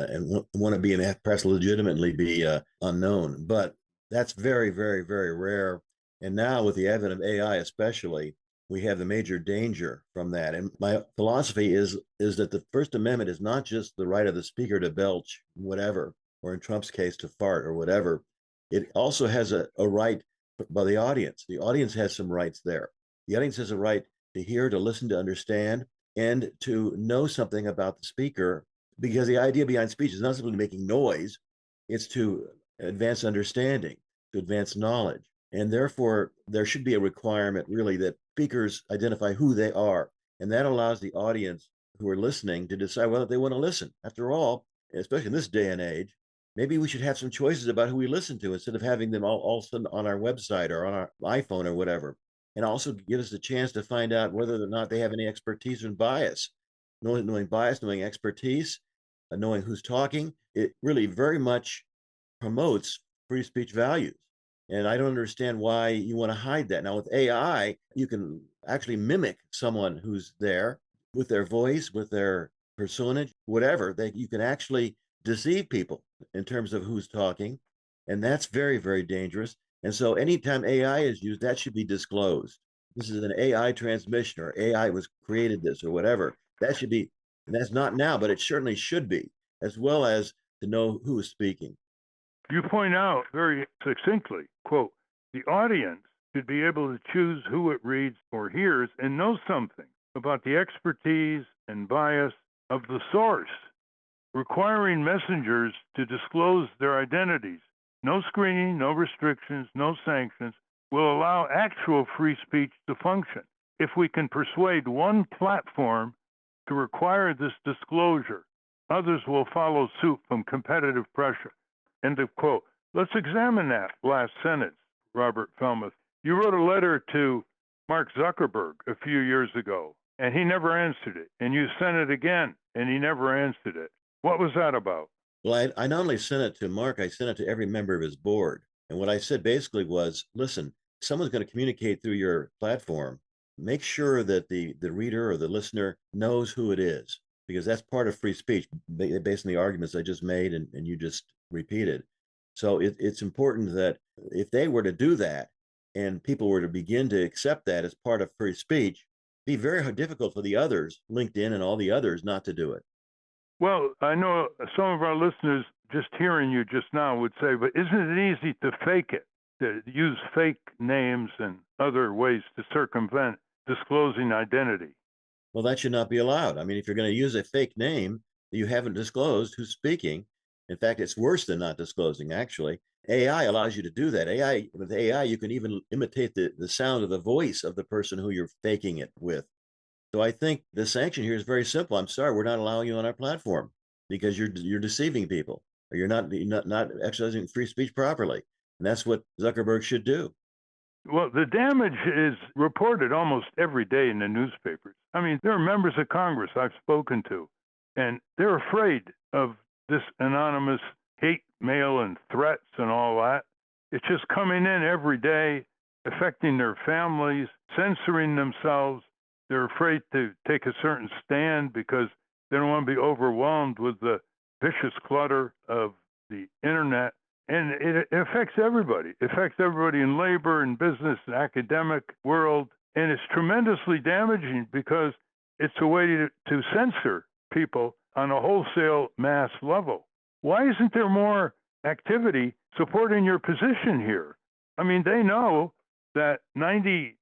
want to be perhaps legitimately be unknown, but that's very, very, very rare. And now with the advent of AI, especially, we have the major danger from that. And my philosophy is that the First Amendment is not just the right of the speaker to belch, whatever, or in Trump's case to fart or whatever. It also has a right by the audience. The audience has some rights there. The audience has a right to hear, to listen, to understand, and to know something about the speaker, because the idea behind speech is not simply making noise, it's to advance understanding, to advance knowledge. And therefore, there should be a requirement really that speakers identify who they are. And that allows the audience who are listening to decide whether they want to listen. After all, especially in this day and age, maybe we should have some choices about who we listen to instead of having them all of a sudden on our website or on our iPhone or whatever. And also give us a chance to find out whether or not they have any expertise or bias. Knowing bias, knowing expertise, knowing who's talking, it really very much promotes free speech values. And I don't understand why you want to hide that. Now, with AI, you can actually mimic someone who's there with their voice, with their personage, whatever, that you can actually deceive people in terms of who's talking. And that's very, very dangerous. And so anytime AI is used, that should be disclosed. This is an AI transmission, or AI was created this, or whatever. That should be, and that's not now, but it certainly should be, as well as to know who is speaking. You point out very succinctly, quote, the audience should be able to choose who it reads or hears and know something about the expertise and bias of the source, requiring messengers to disclose their identities. No screening, no restrictions, no sanctions will allow actual free speech to function. If we can persuade one platform to require this disclosure, others will follow suit from competitive pressure. End of quote. Let's examine that last sentence, Robert Fellmeth. You wrote a letter to Mark Zuckerberg a few years ago, and he never answered it. And you sent it again, and he never answered it. What was that about? Well, I not only sent it to Mark, I sent it to every member of his board. And what I said basically was, listen, someone's going to communicate through your platform. Make sure that the reader or the listener knows who it is, because that's part of free speech, based on the arguments I just made and you just repeated. So it's important that if they were to do that and people were to begin to accept that as part of free speech, it'd be very difficult for the others, LinkedIn and all the others, not to do it. Well, I know some of our listeners just hearing you just now would say, but isn't it easy to fake it, to use fake names and other ways to circumvent disclosing identity? Well, that should not be allowed. I mean, if you're going to use a fake name, you haven't disclosed who's speaking. In fact, it's worse than not disclosing, actually. AI allows you to do that. With AI, you can even imitate the sound of the voice of the person who you're faking it with. So I think the sanction here is very simple. I'm sorry, we're not allowing you on our platform because you're deceiving people, or you're not exercising free speech properly. And that's what Zuckerberg should do. Well, the damage is reported almost every day in the newspapers. I mean, there are members of Congress I've spoken to, and they're afraid of this anonymous hate mail and threats and all that. It's just coming in every day, affecting their families, censoring themselves. They're afraid to take a certain stand because they don't want to be overwhelmed with the vicious clutter of the internet. And it affects everybody. It affects everybody in labor and business and academic world. And it's tremendously damaging because it's a way to censor people on a wholesale mass level. Why isn't there more activity supporting your position here? I mean, they know that 99%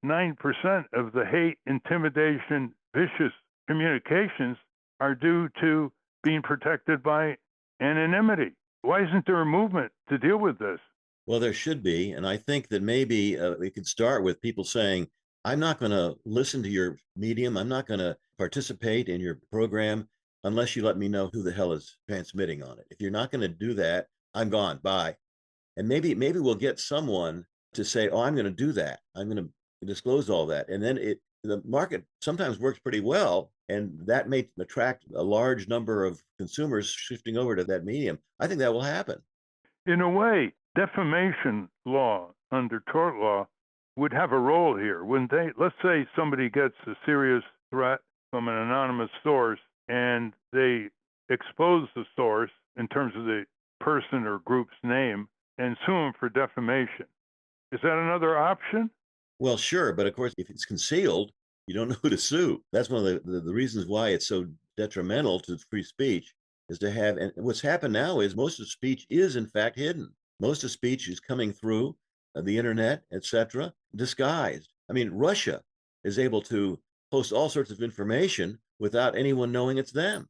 of the hate, intimidation, vicious communications are due to being protected by anonymity. Why isn't there a movement to deal with this? Well, there should be. And I think that maybe we could start with people saying, I'm not going to listen to your medium. I'm not going to participate in your program unless you let me know who the hell is transmitting on it. If you're not going to do that, I'm gone. Bye. And maybe we'll get someone to say, oh, I'm going to do that. I'm going to disclose all that. And then the market sometimes works pretty well. And that may attract a large number of consumers shifting over to that medium. I think that will happen. In a way, defamation law under tort law would have a role here, wouldn't they? Let's say somebody gets a serious threat from an anonymous source and they expose the source in terms of the person or group's name and sue them for defamation. Is that another option? Well, sure, but of course, if it's concealed, you don't know who to sue. That's one of the reasons why it's so detrimental to free speech is to have. And what's happened now is most of speech is in fact hidden. Most of speech is coming through the internet, etc., disguised. I mean, Russia is able to post all sorts of information without anyone knowing it's them.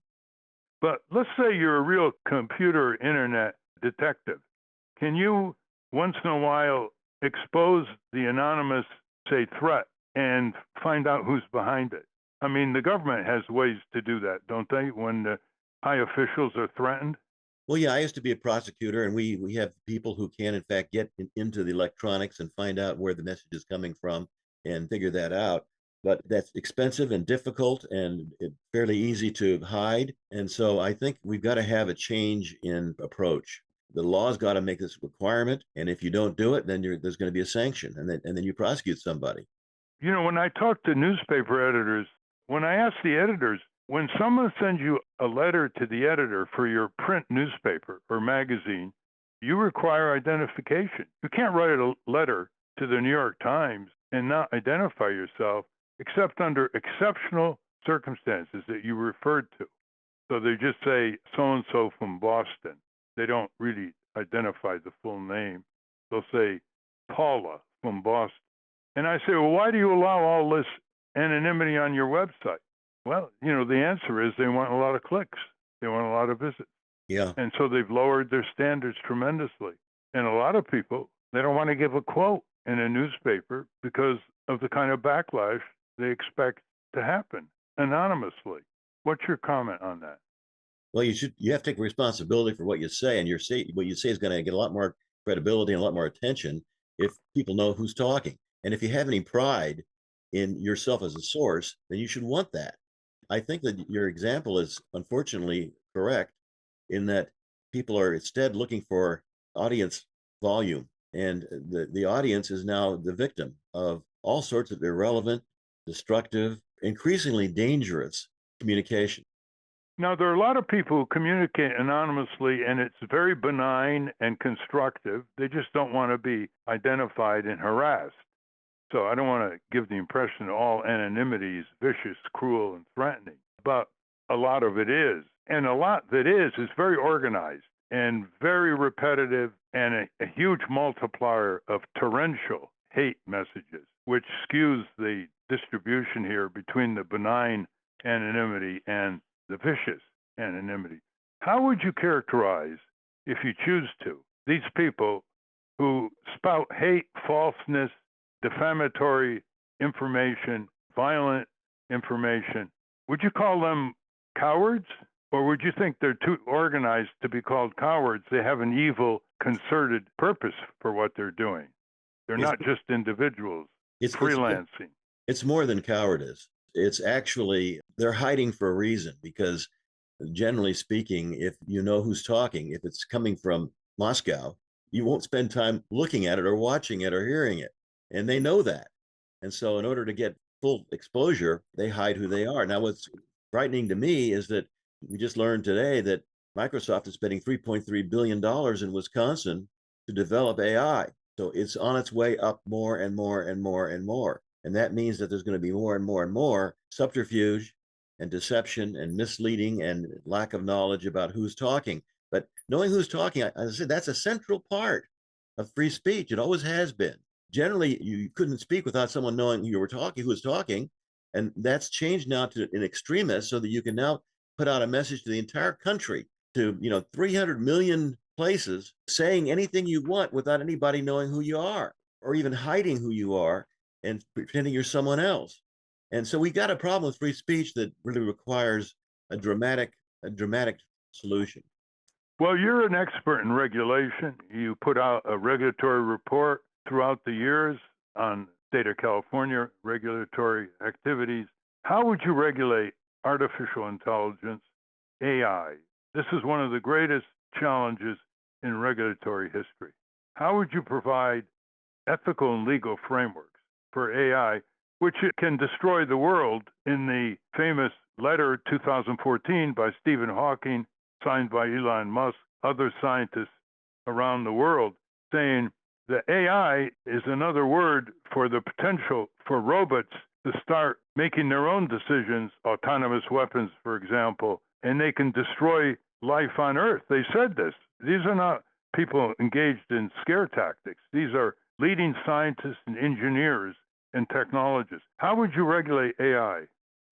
But let's say you're a real computer internet detective. Can you once in a while expose the anonymous, say, threat and find out who's behind it? I mean, the government has ways to do that, don't they, when the high officials are threatened? Well, yeah, I used to be a prosecutor, and we have people who can, in fact, get into the electronics and find out where the message is coming from and figure that out. But that's expensive and difficult and fairly easy to hide. And so I think we've got to have a change in approach. The law's got to make this requirement, and if you don't do it, then there's going to be a sanction, and then you prosecute somebody. You know, when I talk to newspaper editors, when I ask the editors, when someone sends you a letter to the editor for your print newspaper or magazine, you require identification. You can't write a letter to the New York Times and not identify yourself except under exceptional circumstances that you referred to. So they just say so-and-so from Boston. They don't really identify the full name. They'll say Paula from Boston. And I say, well, why do you allow all this anonymity on your website? Well, you know, the answer is they want a lot of clicks. They want a lot of visits. Yeah. And so they've lowered their standards tremendously. And a lot of people, they don't want to give a quote in a newspaper because of the kind of backlash they expect to happen anonymously. What's your comment on that? Well, you have to take responsibility for what you say, and what you say is going to get a lot more credibility and a lot more attention if people know who's talking. And if you have any pride in yourself as a source, then you should want that. I think that your example is unfortunately correct in that people are instead looking for audience volume, and the audience is now the victim of all sorts of irrelevant, destructive, increasingly dangerous communication. Now, there are a lot of people who communicate anonymously, and it's very benign and constructive. They just don't want to be identified and harassed. So I don't want to give the impression that all anonymity is vicious, cruel, and threatening, but a lot of it is. And a lot that is very organized and very repetitive and a huge multiplier of torrential hate messages, which skews the distribution here between the benign anonymity and the vicious anonymity. How would you characterize, if you choose to, these people who spout hate, falseness, defamatory information, violent information? Would you call them cowards? Or would you think they're too organized to be called cowards? They have an evil, concerted purpose for what they're doing. They're not just individuals freelancing. It's more than cowardice. It's actually, they're hiding for a reason, because generally speaking, if you know who's talking, if it's coming from Moscow, you won't spend time looking at it or watching it or hearing it. And they know that. And so in order to get full exposure, they hide who they are. Now, what's frightening to me is that we just learned today that Microsoft is spending $3.3 billion in Wisconsin to develop AI. So it's on its way up more and more and more and more. And that means that there's going to be more and more and more subterfuge and deception and misleading and lack of knowledge about who's talking. But knowing who's talking, as I said, that's a central part of free speech. It always has been. Generally, you couldn't speak without someone knowing who was talking. And that's changed now to an extremist, so that you can now put out a message to the entire country, to 300 million places, saying anything you want without anybody knowing who you are, or even hiding who you are and pretending you're someone else. And so we got a problem with free speech that really requires a dramatic solution. Well, you're an expert in regulation. You put out a regulatory report throughout the years on state of California regulatory activities. How would you regulate artificial intelligence, AI? This is one of the greatest challenges in regulatory history. how would you provide ethical and legal frameworks for AI, which it can destroy the world in the famous letter 2014 by Stephen Hawking, signed by Elon Musk, other scientists around the world, saying the AI is another word for the potential for robots to start making their own decisions, autonomous weapons, for example, and they can destroy life on Earth. They said this. These are not people engaged in scare tactics. These are leading scientists and engineers and technologists. How would you regulate AI?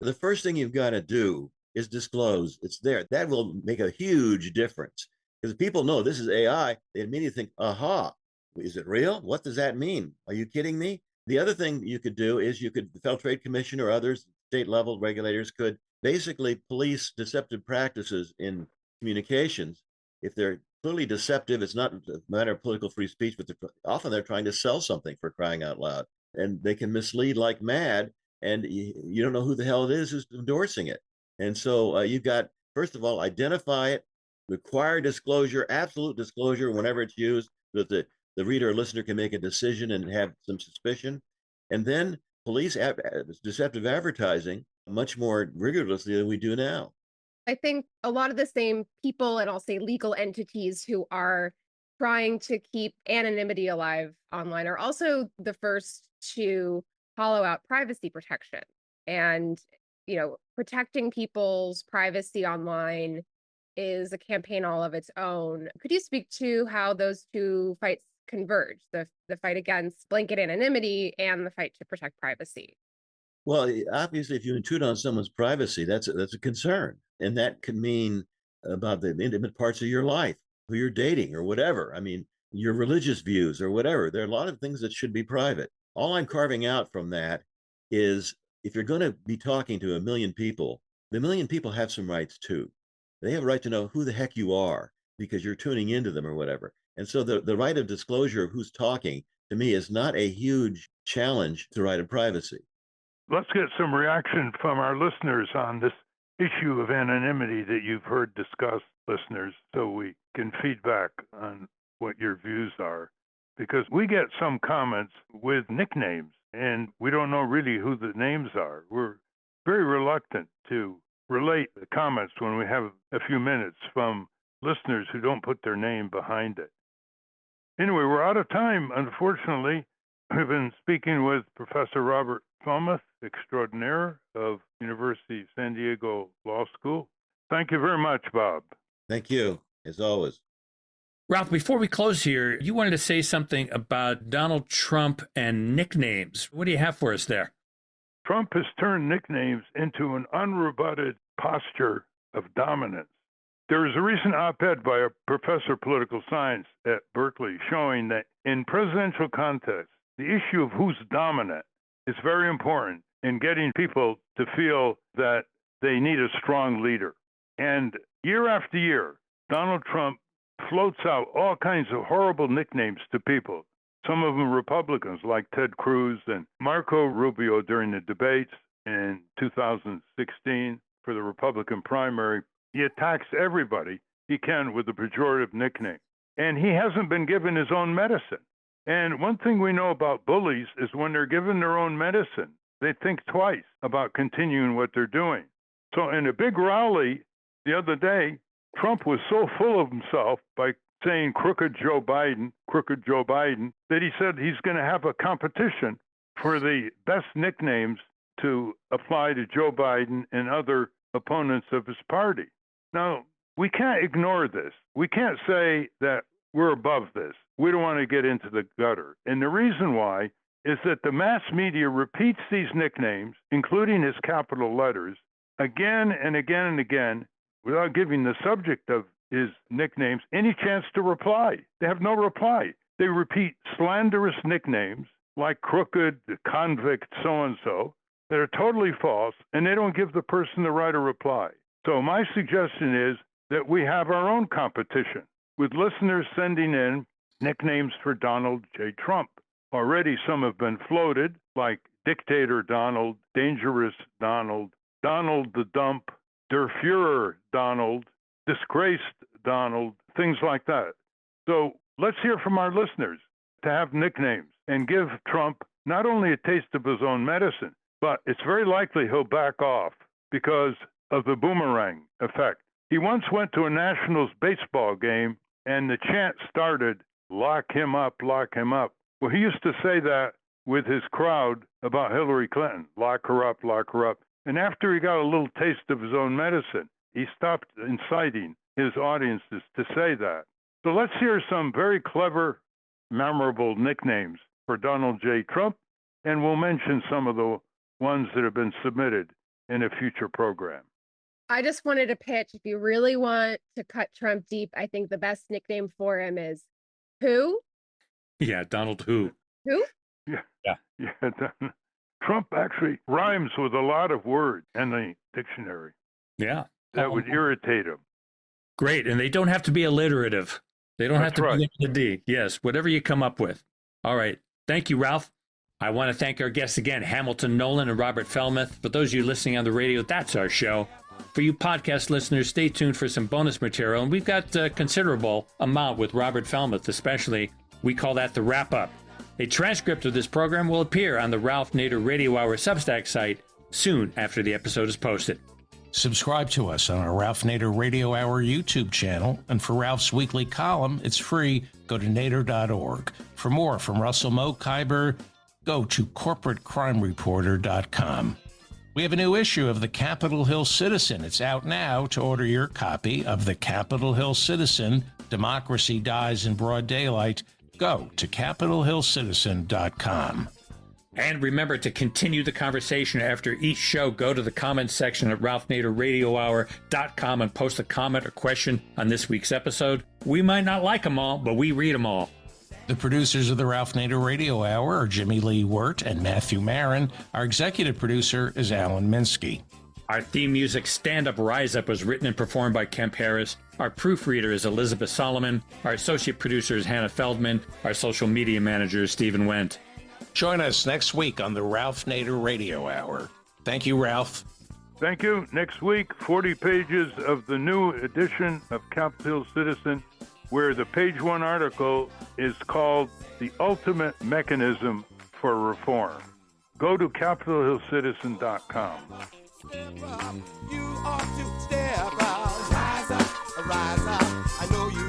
The first thing you've got to do is disclose it's there. That will make a huge difference because people know this is AI. They immediately think, aha, is it real? What does that mean? Are you kidding me? The other thing you could do is the Federal Trade Commission or others, state level regulators could basically police deceptive practices in communications. If they're clearly deceptive, it's not a matter of political free speech, but often they're trying to sell something, for crying out loud. And they can mislead like mad, and you don't know who the hell it is who's endorsing it. And so you've got, first of all, identify it, require disclosure, absolute disclosure whenever it's used, so that the reader or listener can make a decision and have some suspicion. And then police deceptive advertising much more rigorously than we do now. I think a lot of the same people and I'll say legal entities who are trying to keep anonymity alive online are also the first to hollow out privacy protection. And, protecting people's privacy online is a campaign all of its own. Could you speak to how those two fights converge, the fight against blanket anonymity and the fight to protect privacy? Well, obviously, if you intrude on someone's privacy, that's a concern, and that could mean about the intimate parts of your life, who you're dating, or whatever. I mean, your religious views, or whatever. There are a lot of things that should be private. All I'm carving out from that is if you're going to be talking to a million people, the million people have some rights too. They have a right to know who the heck you are because you're tuning into them or whatever. And so the right of disclosure of who's talking to me is not a huge challenge to the right of privacy. Let's get some reaction from our listeners on this issue of anonymity that you've heard discussed, listeners, so we can feedback on what your views are. Because we get some comments with nicknames, and we don't know really who the names are. We're very reluctant to relate the comments when we have a few minutes from listeners who don't put their name behind it. Anyway, we're out of time, unfortunately. We've been speaking with Professor Robert Fellmeth, extraordinaire of University of San Diego Law School. Thank you very much, Bob. Thank you, as always. Ralph, before we close here, you wanted to say something about Donald Trump and nicknames. What do you have for us there? Trump has turned nicknames into an unrebutted posture of dominance. There is a recent op-ed by a professor of political science at Berkeley showing that in presidential contests, the issue of who's dominant is very important in getting people to feel that they need a strong leader. And year after year, Donald Trump floats out all kinds of horrible nicknames to people. Some of them Republicans like Ted Cruz and Marco Rubio during the debates in 2016 for the Republican primary. He attacks everybody he can with a pejorative nickname. And he hasn't been given his own medicine. And one thing we know about bullies is when they're given their own medicine, they think twice about continuing what they're doing. So in a big rally the other day, Trump was so full of himself by saying crooked Joe Biden, that he said he's going to have a competition for the best nicknames to apply to Joe Biden and other opponents of his party. Now, we can't ignore this. We can't say that we're above this. We don't want to get into the gutter. And the reason why is that the mass media repeats these nicknames, including his capital letters, again and again and again, without giving the subject of his nicknames any chance to reply. They have no reply. They repeat slanderous nicknames like crooked, convict, so-and-so, that are totally false, and they don't give the person the right to reply. So my suggestion is that we have our own competition, with listeners sending in nicknames for Donald J. Trump. Already some have been floated, like Dictator Donald, Dangerous Donald, Donald the Dump, Der Fuhrer Donald, Disgraced Donald, things like that. So let's let's hear from our listeners to have nicknames and give Trump not only a taste of his own medicine, but it's very likely he'll back off because of the boomerang effect. He once went to a Nationals baseball game and the chant started, "Lock him up, lock him up." Well, he used to say that with his crowd about Hillary Clinton, lock her up, lock her up. And after he got a little taste of his own medicine, he stopped inciting his audiences to say that. So let's hear some very clever, memorable nicknames for Donald J. Trump, and we'll mention some of the ones that have been submitted in a future program. I just wanted to pitch, if you really want to cut Trump deep, I think the best nickname for him is Who? Yeah, Donald Who. Who? Yeah. Trump actually rhymes with a lot of words in the dictionary. Yeah. That would irritate him. Great. And they don't have to be alliterative. They don't That's have to right. be the D. Yes, whatever you come up with. All right. Thank you, Ralph. I want to thank our guests again, Hamilton Nolan and Robert Fellmeth. For those of you listening on the radio, that's our show. For you podcast listeners, stay tuned for some bonus material. And we've got a considerable amount with Robert Fellmeth, especially. We call that the wrap-up. A transcript of this program will appear on the Ralph Nader Radio Hour Substack site soon after the episode is posted. Subscribe to us on our Ralph Nader Radio Hour YouTube channel. And for Ralph's weekly column, it's free. Go to nader.org. For more from Russell Mokhiber, go to corporatecrimereporter.com. We have a new issue of the Capitol Hill Citizen. It's out now. To order your copy of the Capitol Hill Citizen, Democracy Dies in Broad Daylight, go to capitolhillcitizen.com. And remember to continue the conversation after each show. Go to the comments section at ralphnaderradiohour.com and post a comment or question on this week's episode. We might not like them all, but we read them all. The producers of the Ralph Nader Radio Hour are Jimmy Lee Wirt and Matthew Marin. Our executive producer is Alan Minsky. Our theme music, Stand Up, Rise Up, was written and performed by Kemp Harris. Our proofreader is Elizabeth Solomon. Our associate producer is Hannah Feldman. Our social media manager is Stephen Wendt. Join us next week on the Ralph Nader Radio Hour. Thank you, Ralph. Thank you. Next week, 40 pages of the new edition of Capitol Hill Citizen, where the page one article is called The Ultimate Mechanism for Reform. Go to capitolhillcitizen.com. You ought to step up, rise up, I know you